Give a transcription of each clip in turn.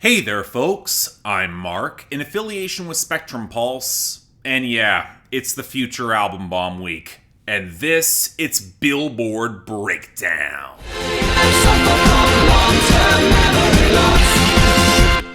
Hey there, folks. I'm Mark, in affiliation with Spectrum Pulse. And yeah, it's the future album bomb week. And it's Billboard Breakdown.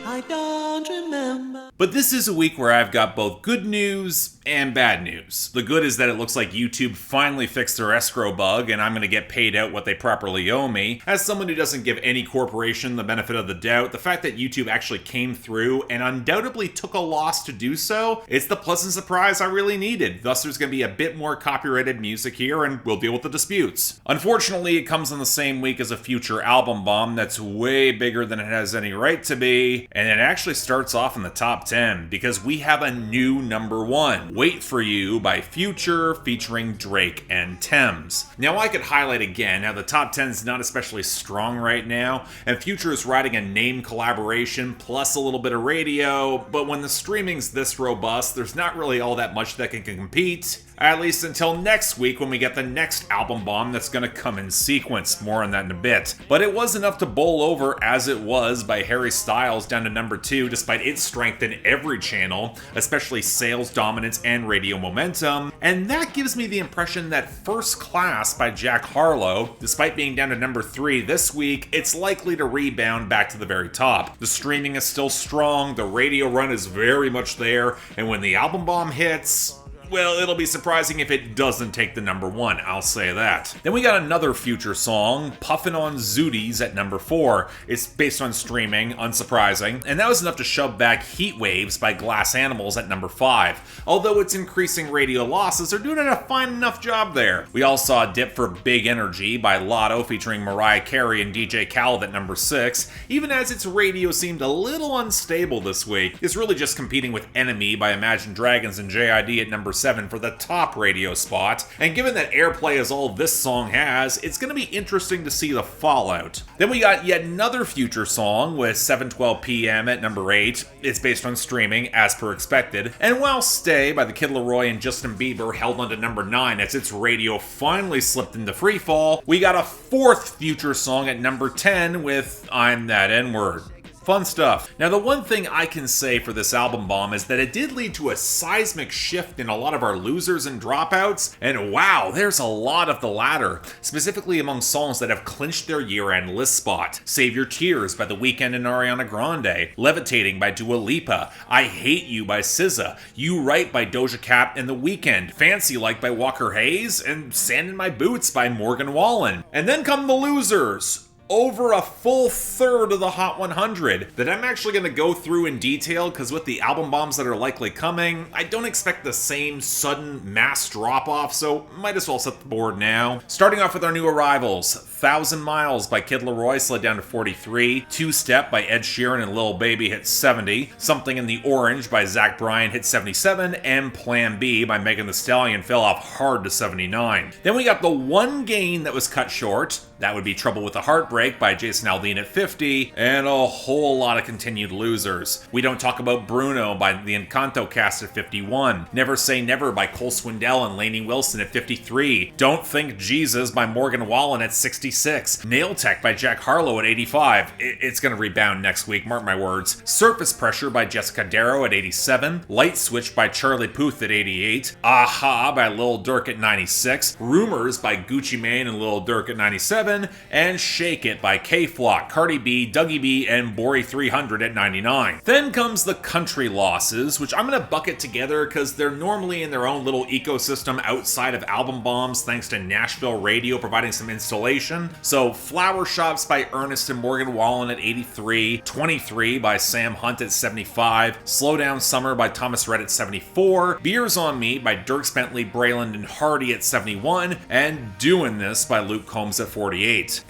I don't remember. But this is a week where I've got both good news and bad news. The good is that it looks like YouTube finally fixed their escrow bug, and I'm going to get paid out what they properly owe me. As someone who doesn't give any corporation the benefit of the doubt, the fact that YouTube actually came through and undoubtedly took a loss to do so, it's the pleasant surprise I really needed. Thus, there's going to be a bit more copyrighted music here, and we'll deal with the disputes. Unfortunately, it comes in the same week as a future album bomb that's way bigger than it has any right to be, and it actually starts off in the top 10 because we have a new number one. Wait For You by Future featuring Drake and Tems. Now I could highlight again how the top 10 is not especially strong right now, and Future is riding a name collaboration plus a little bit of radio, but when the streaming's this robust, there's not really all that much that can compete. At least until next week when we get the next album bomb that's going to come in sequence. More on that in a bit. But it was enough to bowl over As It Was by Harry Styles down to number 2 despite its strength in every channel, especially sales dominance and radio momentum. And that gives me the impression that First Class by Jack Harlow, despite being down to number 3 this week, it's likely to rebound back to the very top. The streaming is still strong, the radio run is very much there, and when the album bomb hits, well, it'll be surprising if it doesn't take the number 1, I'll say that. Then we got another Future song, Puffin on Zootiez at number 4. It's based on streaming, unsurprising, and that was enough to shove back Heat Waves by Glass Animals at number 5. Although its increasing radio losses are doing a fine enough job there. We all saw a dip for Big Energy by Lotto featuring Mariah Carey and DJ Khaled at number 6, even as its radio seemed a little unstable this week. It's really just competing with Enemy by Imagine Dragons and JID at number 7 for the top radio spot, and given that airplay is all this song has, it's going to be interesting to see the fallout. Then we got yet another Future song with 7:12 p.m. at number 8. It's based on streaming, as per expected, and while Stay by the Kid Laroi and Justin Bieber held on to number 9 as its radio finally slipped into freefall, we got a fourth Future song at number 10 with I'm That N-Word. Fun stuff. Now, the one thing I can say for this album bomb is that it did lead to a seismic shift in a lot of our losers and dropouts, and wow, there's a lot of the latter, specifically among songs that have clinched their year-end list spot. Save Your Tears by The Weeknd and Ariana Grande, Levitating by Dua Lipa, I Hate You by SZA, You Right by Doja Cat and The Weeknd, Fancy Like by Walker Hayes, and Sand in My Boots by Morgan Wallen. And then come the losers. Over a full third of the Hot 100 that I'm actually going to go through in detail because with the album bombs that are likely coming, I don't expect the same sudden mass drop-off, so might as well set the board now. Starting off with our new arrivals, 1,000 Miles by Kid Laroi slid down to 43, Two Step by Ed Sheeran and Lil Baby hit 70, Something in the Orange by Zach Bryan hit 77, and Plan B by Megan Thee Stallion fell off hard to 79. Then we got the one gain that was cut short. That would be Trouble with the Heartbreak by Jason Aldean at 50, and a whole lot of continued losers. We Don't Talk About Bruno by the Encanto cast at 51, Never Say Never by Cole Swindell and Lainey Wilson at 53, Don't Think Jesus by Morgan Wallen at 66, Nail Tech by Jack Harlow at 85, it's gonna rebound next week, mark my words, Surface Pressure by Jessica Darrow at 87, Light Switch by Charlie Puth at 88, Aha by Lil Durk at 96, Rumors by Gucci Mane and Lil Durk at 97, and Shake It by K-Flock, Cardi B, Dougie B, and Bori 300 at 99. Then comes the country losses, which I'm going to bucket together because they're normally in their own little ecosystem outside of album bombs thanks to Nashville radio providing some installation. So Flower Shops by Ernest and Morgan Wallen at 83, 23 by Sam Hunt at 75, Slow Down Summer by Thomas Rhett at 74, Beers on Me by Dierks Bentley, Brayland, and Hardy at 71, and Doing This by Luke Combs at 48.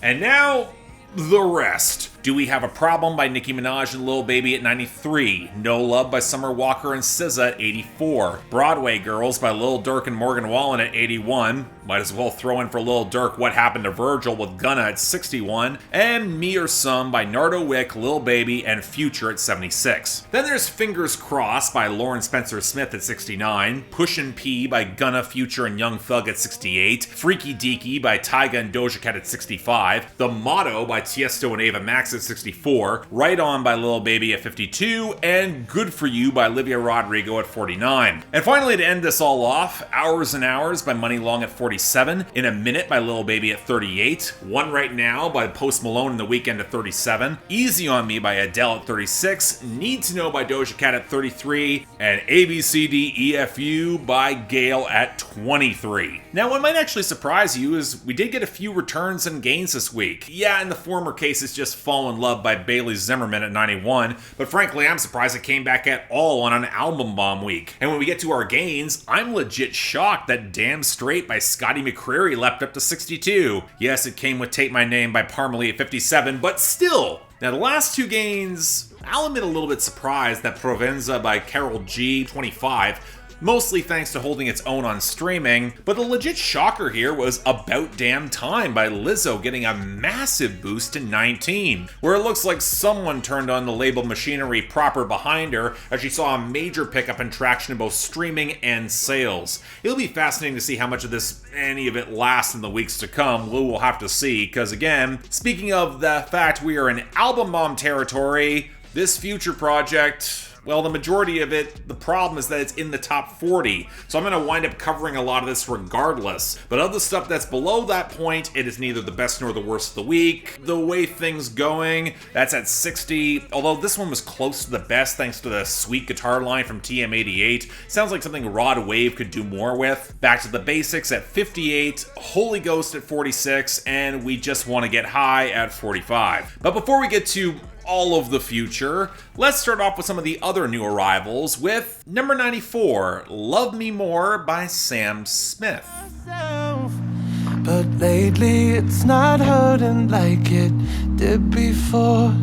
And now, the rest. Do We Have a Problem by Nicki Minaj and Lil Baby at 93, No Love by Summer Walker and SZA at 84, Broadway Girls by Lil Durk and Morgan Wallen at 81, might as well throw in for Lil Durk What Happened to Virgil with Gunna at 61, and Me or Some by Nardo Wick, Lil Baby, and Future at 76. Then there's Fingers Crossed by Lauren Spencer Smith at 69, Pushin' P by Gunna, Future, and Young Thug at 68, Freaky Deaky by Tyga and Doja Cat at 65, The Motto by Tiesto and Ava Max at 64, Right On by Lil Baby at 52, and Good For You by Olivia Rodrigo at 49. And finally, to end this all off, Hours and Hours by Money Long at 47, In a Minute by Lil Baby at 38, One Right Now by Post Malone and The Weeknd at 37, Easy On Me by Adele at 36, Need to Know by Doja Cat at 33, and ABCDEFU by Gale at 23. Now, what might actually surprise you is we did get a few returns and gains this week. Yeah, in the former case, it's just Fall in Love by Bailey Zimmerman at 91, but frankly, I'm surprised it came back at all on an album bomb week. And when we get to our gains, I'm legit shocked that Damn Straight by Scotty McCreery leapt up to 62. Yes, it came with Take My Name by Parmalee at 57, but still. Now, the last two gains, I'll admit a little bit surprised that Provenza by Carol G, 25, mostly thanks to holding its own on streaming, but the legit shocker here was About Damn Time by Lizzo getting a massive boost to 19, where it looks like someone turned on the label machinery proper behind her as she saw a major pickup in traction in both streaming and sales. It'll be fascinating to see how much of any of it lasts in the weeks to come. We'll have to see, because again, speaking of the fact we are in album bomb territory, this future project, well, the majority of it, the problem is that it's in the top 40, so I'm going to wind up covering a lot of this regardless. But of the stuff that's below that point, it is neither the best nor the worst of the week. The way things going, that's at 60, although this one was close to the best thanks to the sweet guitar line from TM88. Sounds like something Rod Wave could do more with. Back to the Basics at 58, Holy Ghost at 46, and We Just Want to Get High at 45. But before we get to all of the future, let's start off with some of the other new arrivals with number 94, Love Me More by Sam Smith. But lately it's not hurting like it did before.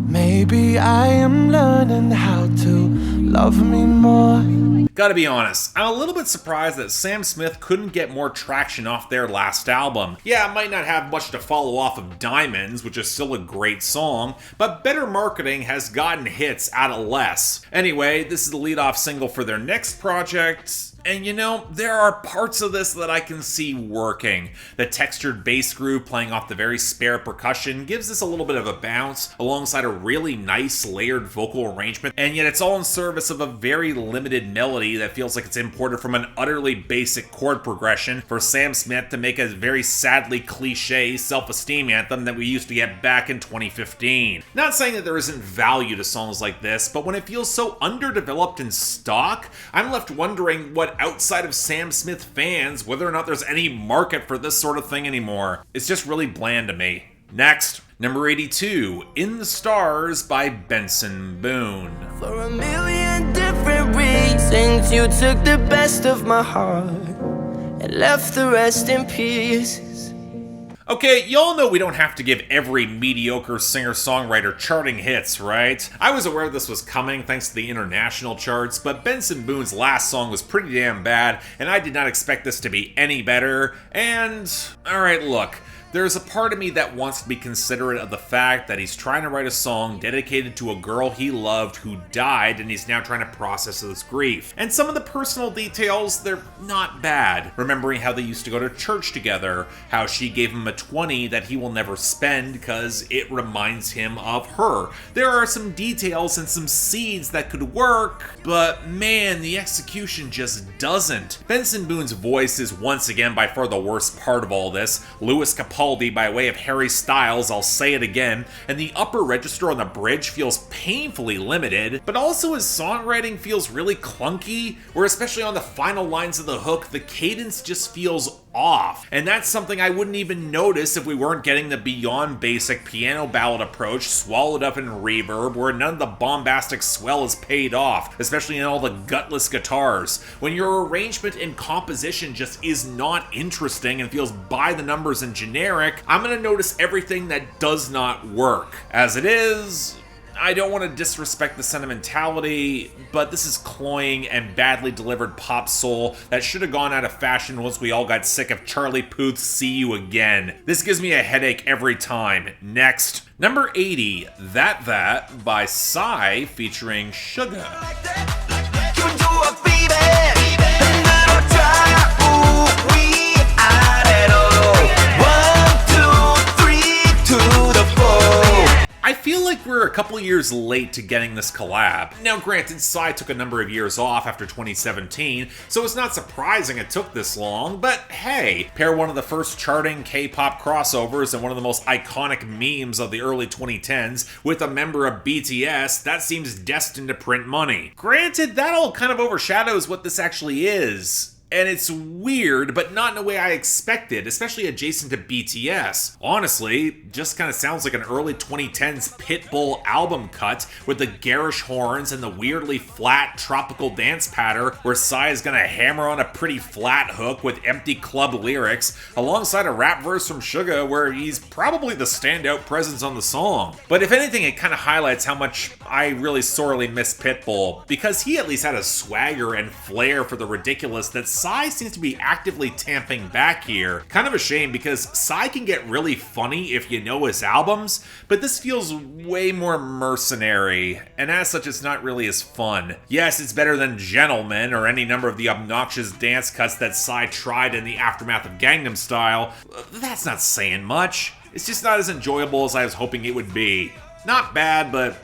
Maybe I am learning how to love me more. Gotta be honest, I'm a little bit surprised that Sam Smith couldn't get more traction off their last album. Yeah, it might not have much to follow off of Diamonds, which is still a great song, but better marketing has gotten hits out of less. Anyway, this is the lead-off single for their next project. And you know, there are parts of this that I can see working. The textured bass groove playing off the very spare percussion gives this a little bit of a bounce, alongside a really nice layered vocal arrangement, and yet it's all in service of a very limited melody that feels like it's imported from an utterly basic chord progression for Sam Smith to make a very sadly cliche self-esteem anthem that we used to get back in 2015. Not saying that there isn't value to songs like this, but when it feels so underdeveloped in stock, I'm left wondering what outside of Sam Smith fans, whether or not there's any market for this sort of thing anymore. It's just really bland to me. Next, number 82, In the Stars by Benson Boone. For a million different reasons, you took the best of my heart and left the rest in pieces. Okay, y'all know we don't have to give every mediocre singer-songwriter charting hits, right? I was aware this was coming thanks to the international charts, but Benson Boone's last song was pretty damn bad, and I did not expect this to be any better, and alright, look. There's a part of me that wants to be considerate of the fact that he's trying to write a song dedicated to a girl he loved who died, and he's now trying to process this grief. And some of the personal details, they're not bad. Remembering how they used to go to church together, how she gave him a 20 that he will never spend because it reminds him of her. There are some details and some seeds that could work, but man, the execution just doesn't. Benson Boone's voice is once again by far the worst part of all this. Louis Capaldi by way of Harry Styles, I'll say it again, and the upper register on the bridge feels painfully limited, but also his songwriting feels really clunky, where especially on the final lines of the hook, the cadence just feels off. And that's something I wouldn't even notice if we weren't getting the beyond basic piano ballad approach swallowed up in reverb, where none of the bombastic swell is paid off, especially in all the gutless guitars. When your arrangement and composition just is not interesting and feels by the numbers and generic, I'm gonna notice everything that does not work. As it is, I don't want to disrespect the sentimentality, but this is cloying and badly delivered pop soul that should have gone out of fashion once we all got sick of Charlie Puth's See You Again. This gives me a headache every time. Next, number 80, That by Psy featuring SUGA. feel like we're a couple years late to getting this collab. Now granted, Psy took a number of years off after 2017, so it's not surprising it took this long, but hey, pair one of the first charting K-pop crossovers and one of the most iconic memes of the early 2010s with a member of BTS, that seems destined to print money. Granted, that all kind of overshadows what this actually is. And it's weird, but not in a way I expected, especially adjacent to BTS. Honestly, just kind of sounds like an early 2010s Pitbull album cut with the garish horns and the weirdly flat tropical dance patter where Psy is gonna hammer on a pretty flat hook with empty club lyrics, alongside a rap verse from SUGA where he's probably the standout presence on the song. But if anything, it kind of highlights how much I really sorely miss Pitbull, because he at least had a swagger and flair for the ridiculous that Psy seems to be actively tamping back here. Kind of a shame, because Psy can get really funny if you know his albums, but this feels way more mercenary, and as such it's not really as fun. Yes, it's better than Gentleman or any number of the obnoxious dance cuts that Psy tried in the aftermath of Gangnam Style. That's not saying much. It's just not as enjoyable as I was hoping it would be. Not bad, but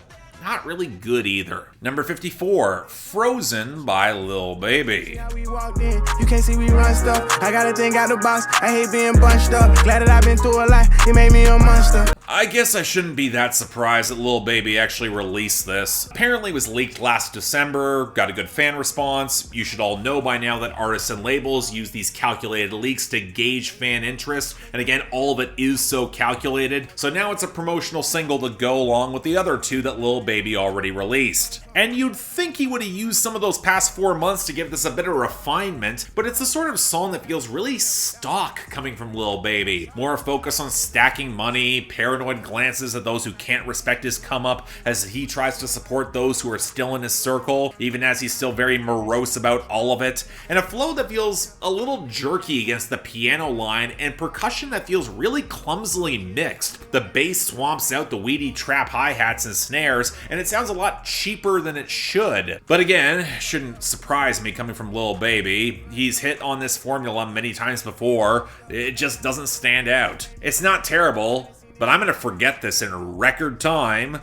not really good either. Number 54, Frozen by Lil Baby. You can't see we run stuff. I gotta think out the box. I hate being bunched up. Glad that I've been through a lot. It made me a monster. I guess I shouldn't be that surprised that Lil Baby actually released this. Apparently it was leaked last December, got a good fan response. You should all know by now that artists and labels use these calculated leaks to gauge fan interest, and again, all of it is so calculated. So now it's a promotional single to go along with the other two that Lil Baby already released. And you'd think he would have used some of those past 4 months to give this a bit of refinement, but it's the sort of song that feels really stock coming from Lil Baby. More focus on stacking money, paranoid glances at those who can't respect his come up as he tries to support those who are still in his circle, even as he's still very morose about all of it, and a flow that feels a little jerky against the piano line, and percussion that feels really clumsily mixed. The bass swamps out the weedy trap hi-hats and snares, and it sounds a lot cheaper than it should. But again, shouldn't surprise me coming from Lil Baby. He's hit on this formula many times before. It just doesn't stand out. It's not terrible, but I'm gonna forget this in record time.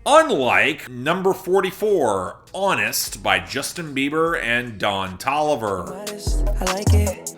Unlike number 44, Honest by Justin Bieber and Don Toliver. I like it.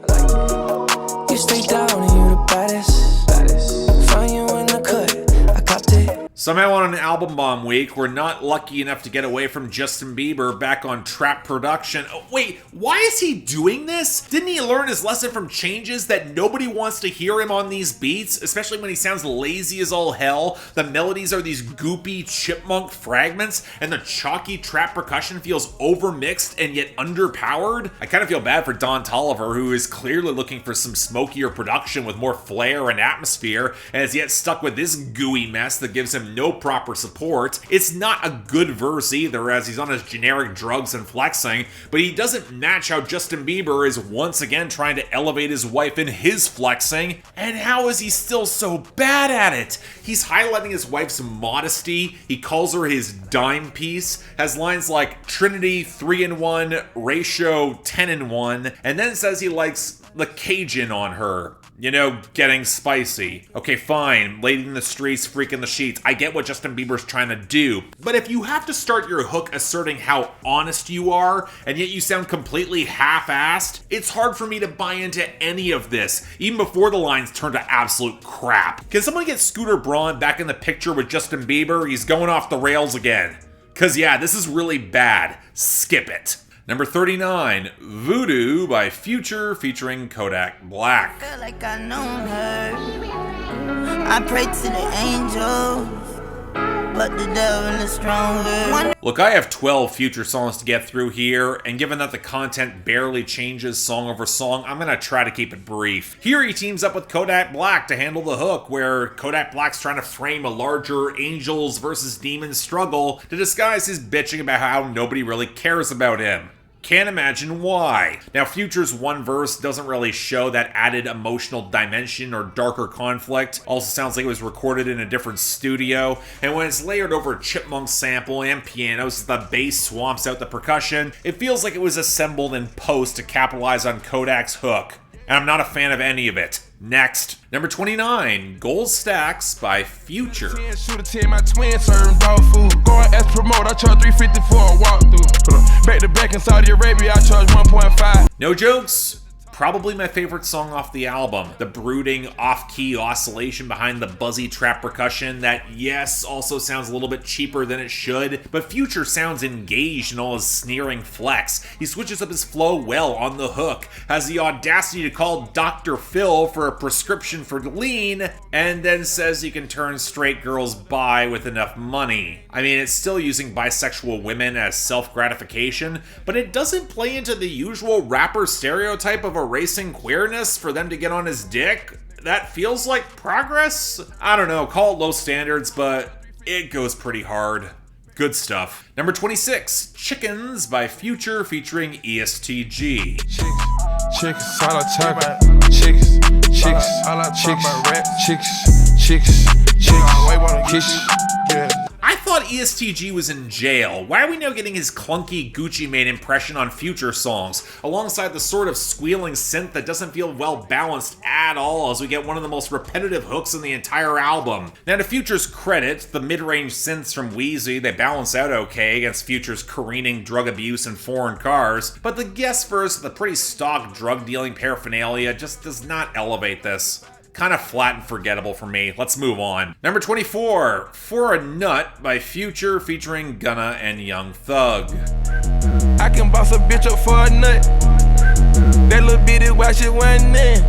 You stay down and you the baddest. Find you in the cut. I got it. Somehow on an album bomb week, we're not lucky enough to get away from Justin Bieber back on trap production. Oh, wait, why is he doing this? Didn't he learn his lesson from Changes that nobody wants to hear him on these beats, especially when he sounds lazy as all hell? The melodies are these goopy chipmunk fragments, and the chalky trap percussion feels overmixed and yet underpowered. I kind of feel bad for Don Toliver, who is clearly looking for some smokier production with more flair and atmosphere, and is yet stuck with this gooey mess that gives him no proper support. It's not a good verse either, as he's on his generic drugs and flexing, but he doesn't match how Justin Bieber is once again trying to elevate his wife in his flexing. And how is he still so bad at it? He's highlighting his wife's modesty, he calls her his dime piece, has lines like Trinity 3-in-1, ratio 10-in-1, and then says he likes the Cajun on her. You know, getting spicy. Okay, fine, lady in the streets, freak in the sheets. I get what Justin Bieber's trying to do. But if you have to start your hook asserting how honest you are, and yet you sound completely half-assed, it's hard for me to buy into any of this, even before the lines turn to absolute crap. Can someone get Scooter Braun back in the picture with Justin Bieber? He's going off the rails again. Cause yeah, this is really bad. Skip it. Number 39, Voodoo by Future featuring Kodak Black. Feel like I know her. I pray to the angels, but the devil is stronger. Look, I have 12 Future songs to get through here, and given that the content barely changes song over song, I'm gonna try to keep it brief. Here he teams up with Kodak Black to handle the hook, where Kodak Black's trying to frame a larger angels versus demons struggle to disguise his bitching about how nobody really cares about him. Can't imagine why. Now, Future's one verse doesn't really show that added emotional dimension or darker conflict. Also sounds like it was recorded in a different studio. And when it's layered over a chipmunk sample and pianos, the bass swamps out the percussion, it feels like it was assembled in post to capitalize on Kodak's hook. And I'm not a fan of any of it. Next, number 29, Gold Stacks by Future. Shoot a 10, my twin serving dog food. Going as promote, I charge $350 for a walkthrough. Back to back in Saudi Arabia, I charge 1.5. No jokes. Probably my favorite song off the album. The brooding, off-key oscillation behind the buzzy trap percussion that, yes, also sounds a little bit cheaper than it should, but Future sounds engaged in all his sneering flex. He switches up his flow well on the hook, has the audacity to call Dr. Phil for a prescription for lean, and then says he can turn straight girls bi with enough money. I mean, it's still using bisexual women as self-gratification, but it doesn't play into the usual rapper stereotype of erasing queerness for them to get on his dick. That feels like progress? I don't know, call it low standards, but it goes pretty hard. Good stuff. Number 26, Chickens by Future featuring EST Gee. Chicks, all I talk about. Chicks, all I talk about rap. Chicks, I thought EST Gee was in jail. Why are we now getting his clunky Gucci Mane impression on Future songs, alongside the sort of squealing synth that doesn't feel well balanced at all, as we get one of the most repetitive hooks in the entire album? Now, to Future's credit, the mid-range synths from Wheezy, they balance out okay against Future's careening drug abuse and foreign cars, but the guest verse, the pretty stock drug-dealing paraphernalia, just does not elevate this. Kind of flat and forgettable for me. Let's move on. Number 24, For a Nut by Future featuring Gunna and Young Thug. I can boss a bitch up for a nut. That little bitty watch it one man.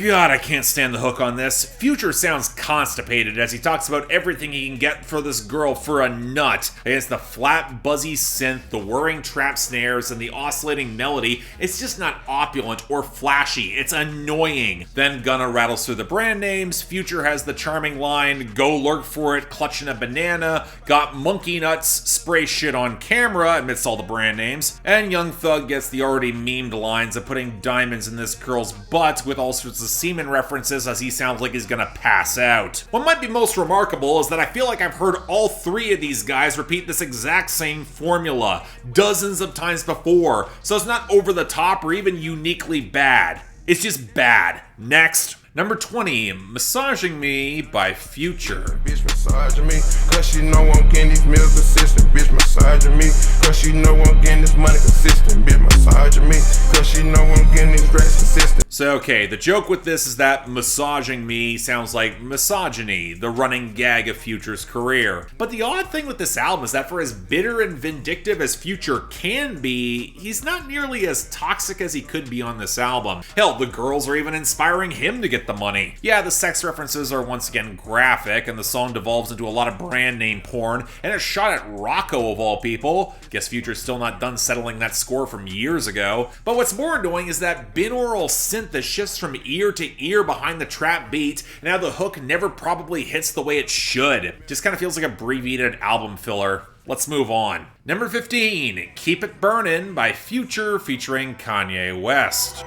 God, I can't stand the hook on this. Future sounds constipated as he talks about everything he can get for this girl for a nut. Against the flat, buzzy synth, the whirring trap snares, and the oscillating melody, it's just not opulent or flashy. It's annoying. Then Gunna rattles through the brand names. Future has the charming line, "Go lurk for it, clutching a banana," got monkey nuts, spray shit on camera, amidst all the brand names. And Young Thug gets the already memed lines of putting diamonds in this girl's butt with all sorts of semen references as he sounds like he's gonna pass out. What might be most remarkable is that I feel like I've heard all three of these guys repeat this exact same formula dozens of times before, so it's not over the top or even uniquely bad. It's just bad. Next. Number 20, Massaging Me by Future. Bitch massaging me, cause she know I'm getting these meals consistent. Bitch massaging me, cause she know I'm getting this money consistent. Bitch massaging me, cause she know I'm getting these drinks consistent. So okay, the joke with this is that Massaging Me sounds like misogyny, the running gag of Future's career. But the odd thing with this album is that for as bitter and vindictive as Future can be, he's not nearly as toxic as he could be on this album. Hell, the girls are even inspiring him to get the money. Yeah, the sex references are once again graphic, and the song devolves into a lot of brand name porn, and it's shot at Rocco of all people. Guess Future's still not done settling that score from years ago. But what's more annoying is that binaural synth that shifts from ear to ear behind the trap beat, and how the hook never probably hits the way it should. Just kind of feels like abbreviated album filler. Let's move on. Number 15, Keep It Burnin' by Future featuring Kanye West.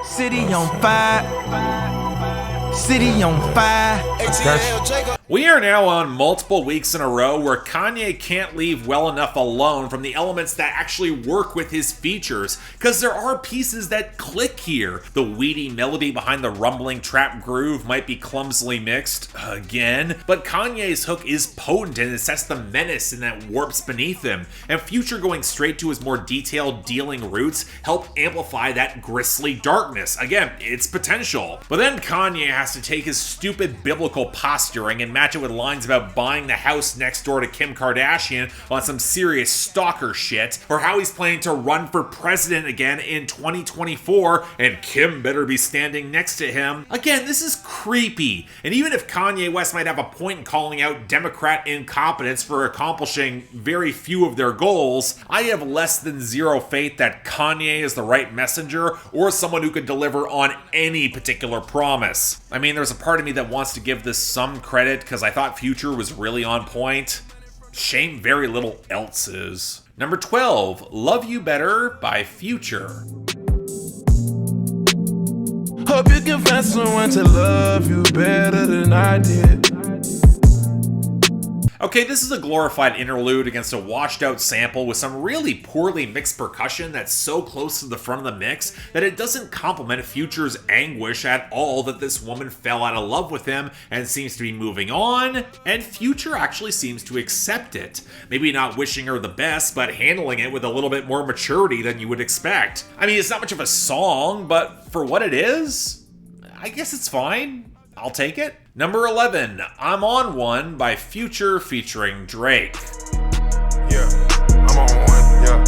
City on fire. City on fire. We are now on multiple weeks in a row where Kanye can't leave well enough alone from the elements that actually work with his features, because there are pieces that click here. The weedy melody behind the rumbling trap groove might be clumsily mixed, again, but Kanye's hook is potent and it sets the menace in that warps beneath him, and Future going straight to his more detailed dealing roots help amplify that grisly darkness. Again, it's potential. But then Kanye has to take his stupid biblical posturing and match it with lines about buying the house next door to Kim Kardashian on some serious stalker shit, or how he's planning to run for president again in 2024 and Kim better be standing next to him. Again, this is creepy, and even if Kanye West might have a point in calling out Democrat incompetence for accomplishing very few of their goals, I have less than zero faith that Kanye is the right messenger or someone who could deliver on any particular promise. I mean, there's a part of me that wants to give this some credit because I thought Future was really on point. Shame very little else is. Number 12, Love You Better by Future. Hope you can find someone to love you better than I did. Okay, this is a glorified interlude against a washed out sample with some really poorly mixed percussion that's so close to the front of the mix that it doesn't complement Future's anguish at all that this woman fell out of love with him and seems to be moving on, and Future actually seems to accept it. Maybe not wishing her the best, but handling it with a little bit more maturity than you would expect. I mean, it's not much of a song, but for what it is, I guess it's fine. I'll take it. Number 11, I'm On One by Future featuring Drake. Yeah, I'm on one, yeah.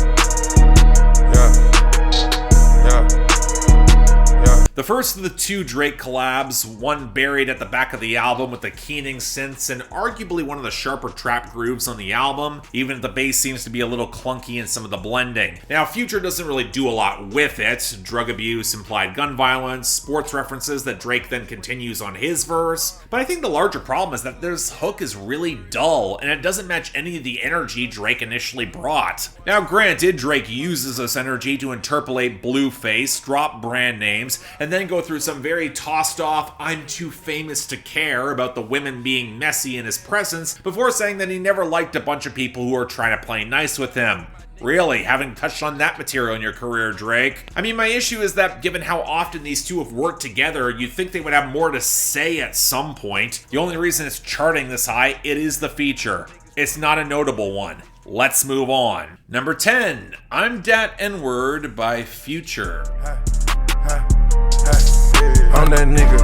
The first of the two Drake collabs, one buried at the back of the album with the keening synths and arguably one of the sharper trap grooves on the album, even if the bass seems to be a little clunky in some of the blending. Now, Future doesn't really do a lot with it. Drug abuse, implied gun violence, sports references that Drake then continues on his verse. But I think the larger problem is that this hook is really dull, and it doesn't match any of the energy Drake initially brought. Now, granted, Drake uses this energy to interpolate Blueface, drop brand names, and then go through some very tossed off, I'm too famous to care about the women being messy in his presence, before saying that he never liked a bunch of people who were trying to play nice with him. Really, haven't touched on that material in your career, Drake? I mean, my issue is that given how often these two have worked together, you'd think they would have more to say at some point. The only reason it's charting this high, it is the feature. It's not a notable one. Let's move on. Number 10, I'm Dat N by Future. I'm that nigga.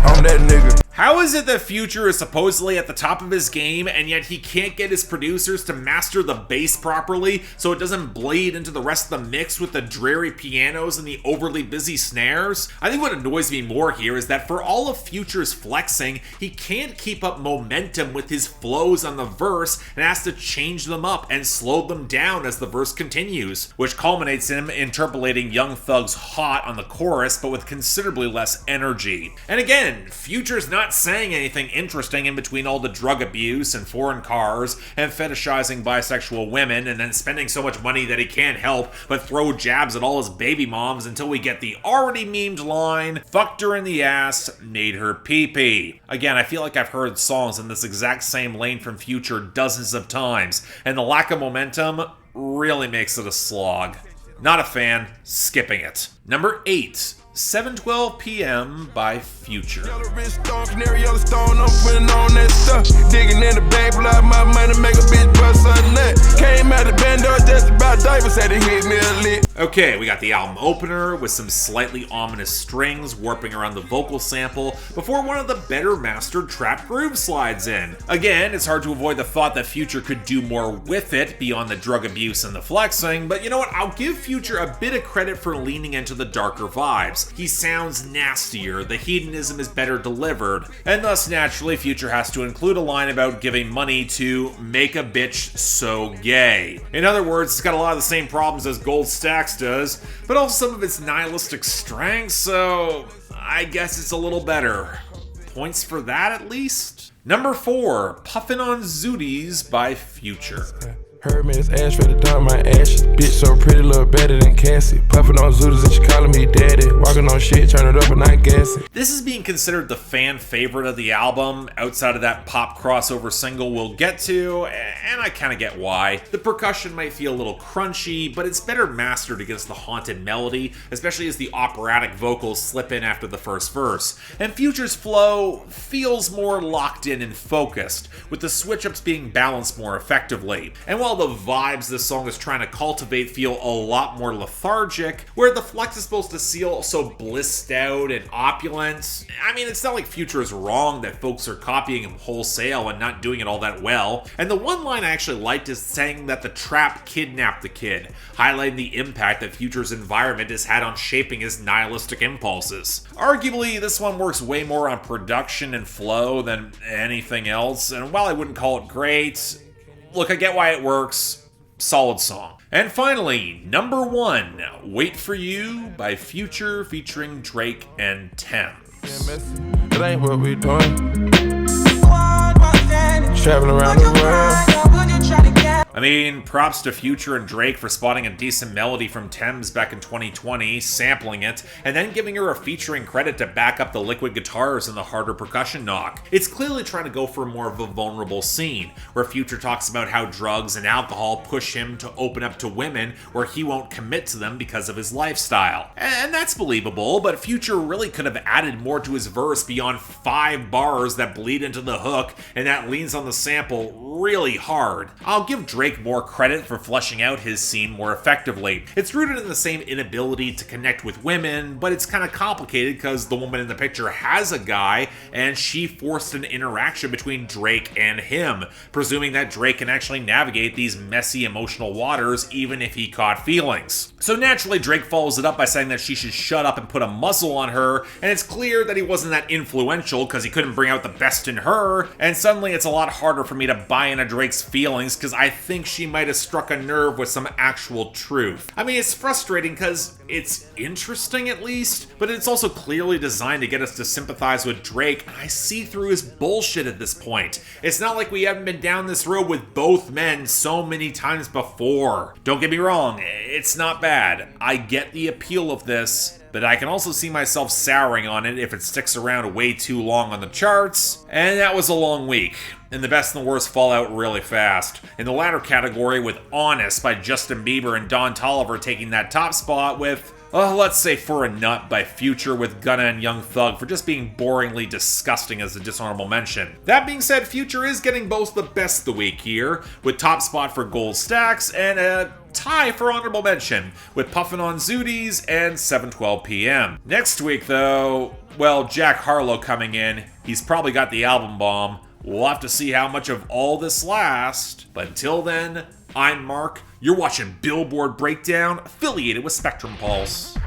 I'm that nigga. How is it that Future is supposedly at the top of his game, and yet he can't get his producers to master the bass properly so it doesn't bleed into the rest of the mix with the dreary pianos and the overly busy snares? I think what annoys me more here is that for all of Future's flexing, he can't keep up momentum with his flows on the verse and has to change them up and slow them down as the verse continues, which culminates in him interpolating Young Thug's Hot on the chorus, but with considerably less energy. And again, Future's not saying anything interesting in between all the drug abuse and foreign cars and fetishizing bisexual women and then spending so much money that he can't help but throw jabs at all his baby moms until we get the already memed line, fucked her in the ass, made her pee-pee. Again, I feel like I've heard songs in this exact same lane from Future dozens of times, and the lack of momentum really makes it a slog. Not a fan, skipping it. Number 8. 7:12 p.m. by Future. Okay, we got the album opener with some slightly ominous strings warping around the vocal sample before one of the better mastered trap grooves slides in. Again, it's hard to avoid the thought that Future could do more with it beyond the drug abuse and the flexing, but you know what? I'll give Future a bit of credit for leaning into the darker vibes. He sounds nastier, the hedonism is better delivered, and thus naturally Future has to include a line about giving money to make a bitch so gay. In other words, it's got a lot of the same problems as Gold Stacks does, but also some of its nihilistic strengths, so I guess it's a little better. Points for that at least? Number 4, Puffin on Zootiez by Future. Heard me, it's ash ready to dump my ashes. Bitch so pretty, look better than Cassie. Puffin on Zootiez and she calling me daddy. Walking on shit, turn it up and not gassing. This is being considered the fan favorite of the album, outside of that pop crossover single we'll get to, and I kinda get why. The percussion might feel a little crunchy, but it's better mastered against the haunted melody, especially as the operatic vocals slip in after the first verse. And Future's flow feels more locked in and focused, with the switch-ups being balanced more effectively. And while the vibes this song is trying to cultivate feel a lot more lethargic, where the flex is supposed to feel so blissed out and opulent, I mean, it's not like Future is wrong that folks are copying him wholesale and not doing it all that well. And the one line I actually liked is saying that the trap kidnapped the kid, highlighting the impact that Future's environment has had on shaping his nihilistic impulses. Arguably, this one works way more on production and flow than anything else, and while I wouldn't call it great, look, I get why it works. Solid song. And finally, number 1, Wait For You by Future featuring Drake and Tems. It ain't what we doing. Traveling around the world. I mean, props to Future and Drake for spotting a decent melody from Tems back in 2020, sampling it, and then giving her a featuring credit to back up the liquid guitars and the harder percussion knock. It's clearly trying to go for more of a vulnerable scene, where Future talks about how drugs and alcohol push him to open up to women where he won't commit to them because of his lifestyle. And that's believable, but Future really could have added more to his verse beyond 5 bars that bleed into the hook and that leans on the sample really hard. I'll give Drake more credit for fleshing out his scene more effectively. It's rooted in the same inability to connect with women, but it's kind of complicated because the woman in the picture has a guy and she forced an interaction between Drake and him, presuming that Drake can actually navigate these messy emotional waters even if he caught feelings. So naturally Drake follows it up by saying that she should shut up and put a muzzle on her, and it's clear that he wasn't that influential because he couldn't bring out the best in her, and suddenly it's a lot harder for me to buy into Drake's feelings because I think she might have struck a nerve with some actual truth. I mean, it's frustrating because it's interesting at least, but it's also clearly designed to get us to sympathize with Drake, and I see through his bullshit at this point. It's not like we haven't been down this road with both men so many times before. Don't get me wrong, it's not bad. I get the appeal of this, but I can also see myself souring on it if it sticks around way too long on the charts, and that was a long week. And the best and the worst fall out really fast. In the latter category, with Honest by Justin Bieber and Toliver taking that top spot with, let's say For a Nut by Future with Gunna and Young Thug for just being boringly disgusting as a dishonorable mention. That being said, Future is getting both the best of the week here, with top spot for Gold Stacks and a tie for honorable mention, with Puffin on Zootiez and 7:12 p.m. Next week though, well, Jack Harlow coming in, he's probably got the album bomb. We'll have to see how much of all this lasts, but until then, I'm Mark, you're watching Billboard Breakdown, affiliated with Spectrum Pulse,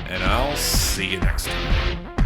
and I'll see you next time.